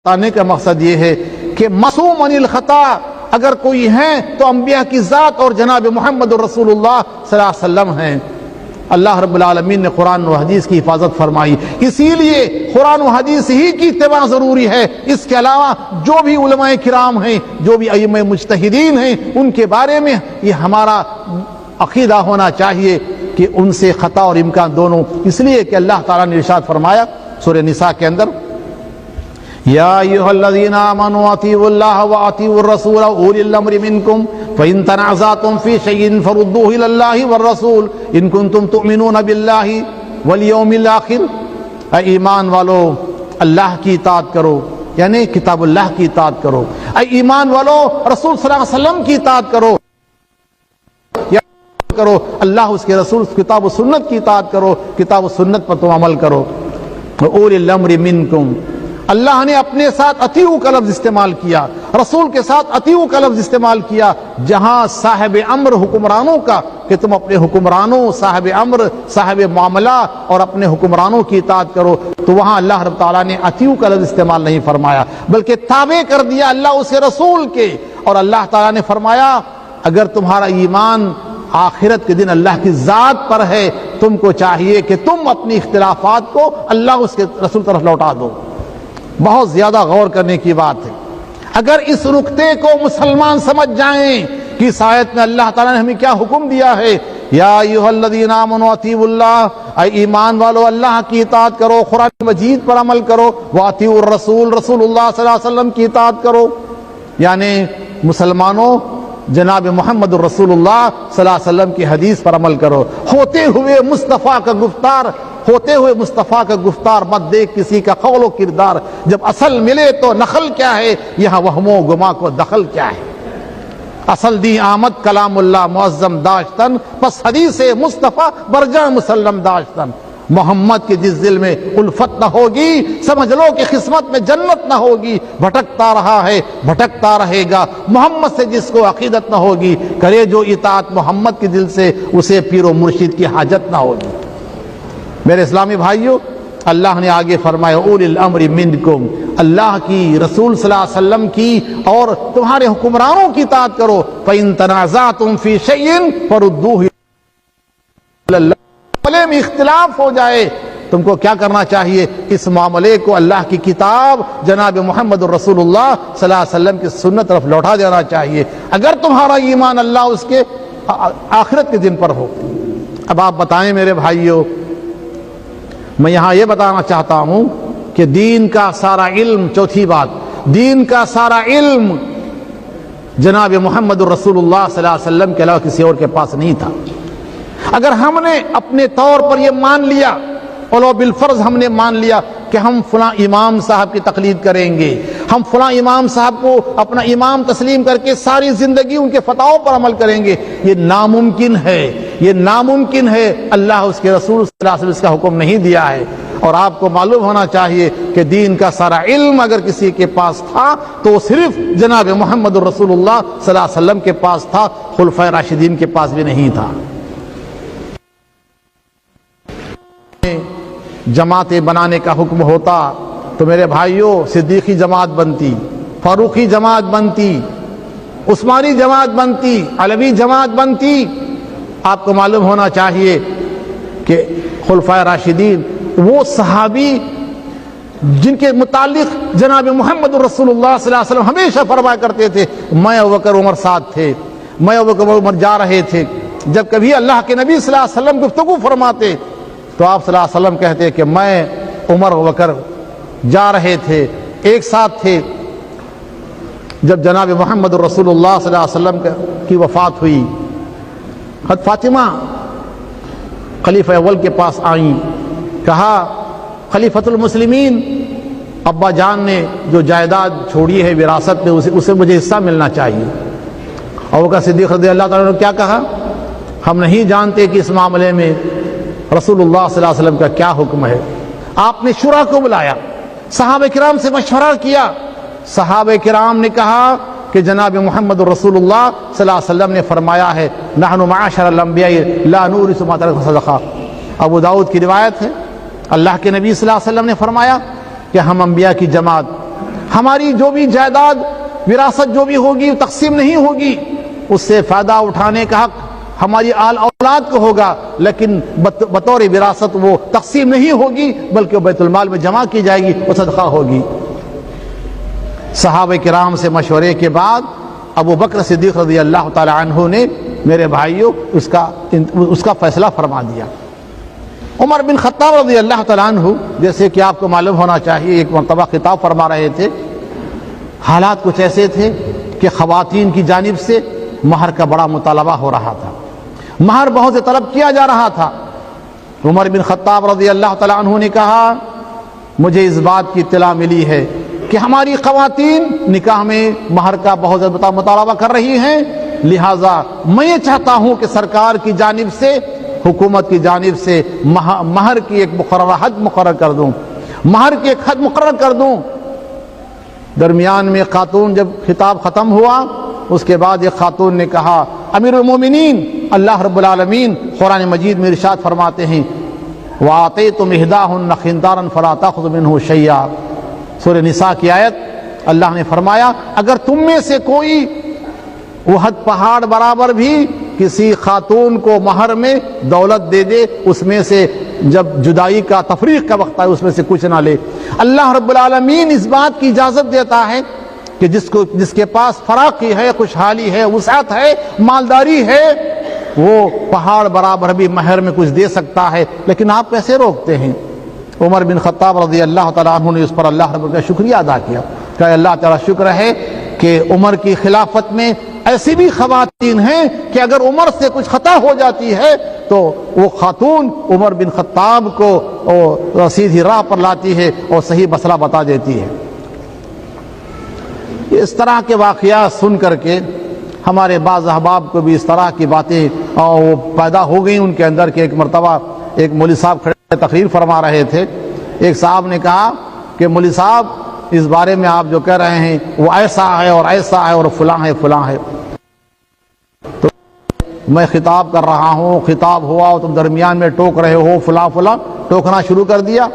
بتانے کا مقصد یہ ہے کہ معصوم عن الخطا اگر کوئی ہیں تو انبیاء کی ذات اور جناب محمد رسول اللہ صلی اللہ علیہ وسلم ہیں۔ اللہ رب العالمین نے قرآن و حدیث کی حفاظت فرمائی، اسی لیے قرآن و حدیث ہی کی اتباع ضروری ہے۔ اس کے علاوہ جو بھی علماء کرام ہیں، جو بھی ائمہ مجتہدین ہیں، ان کے بارے میں یہ ہمارا عقیدہ ہونا چاہیے کہ ان سے خطا اور امکان دونوں، اس لیے کہ اللہ تعالیٰ نے ارشاد فرمایا سورہ نساء کے اندر، یا ایھا الذین آمنوا اطیعوا اللہ واطیعوا الرسول اولی الامر منکم فإن تنازعتم فی شیء فردوہ الی اللہ والرسول ان کنتم تؤمنون باللہ والیوم الآخر۔ اے ایمان والو اللہ کی اطاعت کرو، یعنی کتاب اللہ کی اطاعت کرو۔ اے ایمان والو رسول صلی اللہ علیہ وسلم کی اطاعت کرو، اللہ اس کے رسول کتاب و سنت کی اطاعت کرو، کتاب و سنت پر تم عمل کرو۔ اولی الامر منکم، اللہ نے اپنے ساتھ اطیعوا کا لفظ استعمال کیا، رسول کے ساتھ اطیعوا کا لفظ استعمال کیا، جہاں صاحب امر حکمرانوں کا کہ تم اپنے حکمرانوں، صاحب امر، صاحب معاملہ اور اپنے حکمرانوں کی اطاعت کرو، تو وہاں اللہ رب تعالیٰ نے اطیعوا کا لفظ استعمال نہیں فرمایا، بلکہ تابع کر دیا اللہ اس کے رسول کے۔ اور اللہ تعالیٰ نے فرمایا اگر تمہارا ایمان آخرت کے دن اللہ کی ذات پر ہے، تم کو چاہیے کہ تم اپنی اختلافات کو اللہ اس کے رسول طرف لوٹا دو۔ بہت زیادہ غور کرنے کی بات ہے۔ اگر اس نقطے کو مسلمان سمجھ جائیں کہ اس آیت میں اللہ تعالیٰ نے ہمیں کیا حکم دیا ہے، یا ایھا الذین آمنوا اطیعوا اللہ، اے ایمان والو اللہ کی اطاعت کرو، قرآن مجید پر عمل کرو، واطیعوا الرسول، رسول اللہ صلی اللہ علیہ وسلم کی اطاعت کرو، یعنی مسلمانوں جناب محمد الرسول اللہ صلی اللہ علیہ وسلم کی حدیث پر عمل کرو، ہوتے ہوئے مصطفیٰ کا گفتار مت دیکھ کسی کا قول و کردار، جب اصل ملے تو نقل کیا ہے، یہاں وہم و گما کو دخل کیا ہے۔ اصل دی آمد کلام اللہ معظم داشتن، پس حدیث مصطفیٰ برجاں مسلم داشتن۔ محمد کے جس دل میں الفت نہ ہوگی، سمجھ لو کہ قسمت میں جنت نہ ہوگی، بھٹکتا رہا ہے بھٹکتا رہے گا۔ محمد سے جس کو عقیدت نہ ہوگی، کرے جو اطاعت محمد کے دل سے، اسے پیر و مرشد کی حاجت نہ ہوگی۔ میرے اسلامی بھائیوں، اللہ نے آگے فرمایا اولی الامر منکم، اللہ کی، رسول صلی اللہ علیہ وسلم کی اور تمہارے حکمرانوں کی اطاعت کرو۔ فإن تنازعتم فی شیء فردوہ الی اللہ، معاملے میں اختلاف ہو جائے تم کو کیا کرنا چاہیے، اس معاملے کو اللہ کی کتاب جناب محمد الرسول اللہ صلی اللہ علیہ وسلم کی سنت طرف لوٹا دینا چاہیے، اگر تمہارا ایمان اللہ اس کے آخرت کے دن پر ہو۔ اب آپ بتائیں میرے بھائیوں، میں یہاں یہ بتانا چاہتا ہوں کہ دین کا سارا علم، چوتھی بات، دین کا سارا علم جناب محمد الرسول اللہ صلی اللہ علیہ وسلم کے علاوہ کسی اور کے پاس نہیں تھا۔ اگر ہم نے اپنے طور پر یہ مان لیا، ولو بالفرض ہم نے مان لیا کہ ہم فلاں امام صاحب کی تقلید کریں گے، ہم فلاں امام صاحب کو اپنا امام تسلیم کر کے ساری زندگی ان کے فتاووں پر عمل کریں گے، یہ ناممکن ہے، یہ ناممکن ہے۔ اللہ اس کے رسول صلی اللہ علیہ وسلم اس کا حکم نہیں دیا ہے۔ اور آپ کو معلوم ہونا چاہیے کہ دین کا سارا علم اگر کسی کے پاس تھا تو وہ صرف جناب محمد الرسول اللہ صلی اللہ علیہ وسلم کے پاس تھا، خلفائے راشدین کے پاس بھی نہیں تھا۔ جماعتیں بنانے کا حکم ہوتا تو میرے بھائیوں صدیقی جماعت بنتی، فاروقی جماعت بنتی، عثمانی جماعت بنتی، علوی جماعت بنتی۔ آپ کو معلوم ہونا چاہیے کہ خلفائے راشدین وہ صحابی جن کے متعلق جناب محمد الرسول اللہ صلی اللہ علیہ وسلم ہمیشہ فرمایا کرتے تھے، میں ابوبکر عمر ساتھ تھے، میں ابوبکر عمر جا رہے تھے۔ جب کبھی اللہ کے نبی صلی اللہ علیہ وسلم گفتگو فرماتے تو آپ صلی اللہ علیہ وسلم کہتے کہ میں عمر ابوبکر جا رہے تھے، ایک ساتھ تھے۔ جب جناب محمد الرسول اللہ صلی اللہ علیہ وسلم کی وفات ہوئی، حضرت فاطمہ خلیفہ اول کے پاس آئیں، کہا خلیفۃ المسلمین، ابا جان نے جو جائیداد چھوڑی ہے وراثت میں اسے مجھے حصہ ملنا چاہیے۔ ابوبکر صدیق رضی اللہ تعالیٰ نے کیا کہا، ہم نہیں جانتے کہ اس معاملے میں رسول اللہ صلی اللہ علیہ وسلم کا کیا حکم ہے۔ آپ نے شورا کو بلایا، صحابہ کرام سے مشورہ کیا، صحابہ کرام نے کہا کہ جناب محمد رسول اللہ صلی اللہ علیہ وسلم نے فرمایا ہے نحن معاشر الانبیاء لا نورث ما ترک صدقہ۔ ابو داؤد کی روایت ہے، اللہ کے نبی صلی اللہ علیہ وسلم نے فرمایا کہ ہم انبیاء کی جماعت، ہماری جو بھی جائیداد وراثت جو بھی ہوگی تقسیم نہیں ہوگی، اس سے فائدہ اٹھانے کا حق ہماری آل اولاد کو ہوگا، لیکن بطور وراثت وہ تقسیم نہیں ہوگی بلکہ بیت المال میں جمع کی جائے گی، وہ صدقہ ہوگی۔ صحابہ کرام سے مشورے کے بعد ابو بکر صدیق رضی اللہ تعالی عنہ نے میرے بھائیوں اس کا فیصلہ فرما دیا۔ عمر بن خطاب رضی اللہ تعالی عنہ جیسے کہ آپ کو معلوم ہونا چاہیے ایک مرتبہ خطاب فرما رہے تھے، حالات کچھ ایسے تھے کہ خواتین کی جانب سے مہر کا بڑا مطالبہ ہو رہا تھا، مہر بہت سے طلب کیا جا رہا تھا۔ عمر بن خطاب رضی اللہ تعالی عنہ نے کہا مجھے اس بات کی اطلاع ملی ہے کہ ہماری خواتین نکاح میں مہر کا بہت زیادہ مطالبہ کر رہی ہیں، لہٰذا میں یہ چاہتا ہوں کہ سرکار کی جانب سے، حکومت کی جانب سے مہر کی ایک مقررہ حد مقرر کر دوں، مہر کی ایک حد مقرر کر دوں۔ درمیان میں خاتون جب خطاب ختم ہوا اس کے بعد ایک خاتون نے کہا امیر المومنین اللہ رب العالمین قرآن مجید میں ارشاد فرماتے ہیں وَآتَيْتُمْ إِحْدَاهُنَّ قِنطَارًا فَلَا تَأْخُذُوا مِنْهُ شَيْئًا، سورہ نساء کی آیت۔ اللہ نے فرمایا اگر تم میں سے کوئی احد پہاڑ برابر بھی کسی خاتون کو مہر میں دولت دے دے، اس میں سے جب جدائی کا تفریق کا وقت آئے اس میں سے کچھ نہ لے، اللہ رب العالمین اس بات کی اجازت دیتا ہے کہ جس کے پاس فراخی ہے، خوشحالی ہے، وسعت ہے، مالداری ہے، وہ پہاڑ برابر بھی مہر میں کچھ دے سکتا ہے، لیکن آپ کیسے روکتے ہیں؟ عمر بن خطاب رضی اللہ تعالیٰ عنہ نے اس پر اللہ رب کا شکریہ ادا کیا کہ اللہ تعالیٰ شکر ہے کہ عمر کی خلافت میں ایسی بھی خواتین ہیں کہ اگر عمر سے کچھ خطا ہو جاتی ہے تو وہ خاتون عمر بن خطاب کو سیدھی راہ پر لاتی ہے اور صحیح مسئلہ بتا دیتی ہے۔ اس طرح کے واقعات سن کر کے ہمارے بعض احباب کو بھی اس طرح کی باتیں پیدا ہو گئیں ان کے اندر کہ ایک مرتبہ ایک مولوی صاحب کھڑے تقریر فرما رہے تھے، ایک صاحب نے کہا کہ مولوی صاحب اس بارے میں آپ جو کہہ رہے ہیں وہ ایسا ہے اور ایسا ہے اور فلاں ہے فلاں ہے، تو میں خطاب کر رہا ہوں، خطاب ہوا اور تم درمیان میں ٹوک رہے ہو فلاں فلاں، ٹوکنا شروع کر دیا۔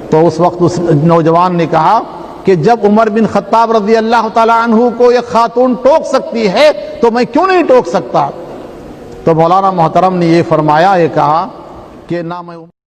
تو اس وقت اس نوجوان نے کہا کہ جب عمر بن خطاب رضی اللہ تعالیٰ عنہ کو ایک خاتون ٹوک سکتی ہے تو میں کیوں نہیں ٹوک سکتا؟ تو مولانا محترم نے یہ فرمایا، یہ کہا کہ نہ میں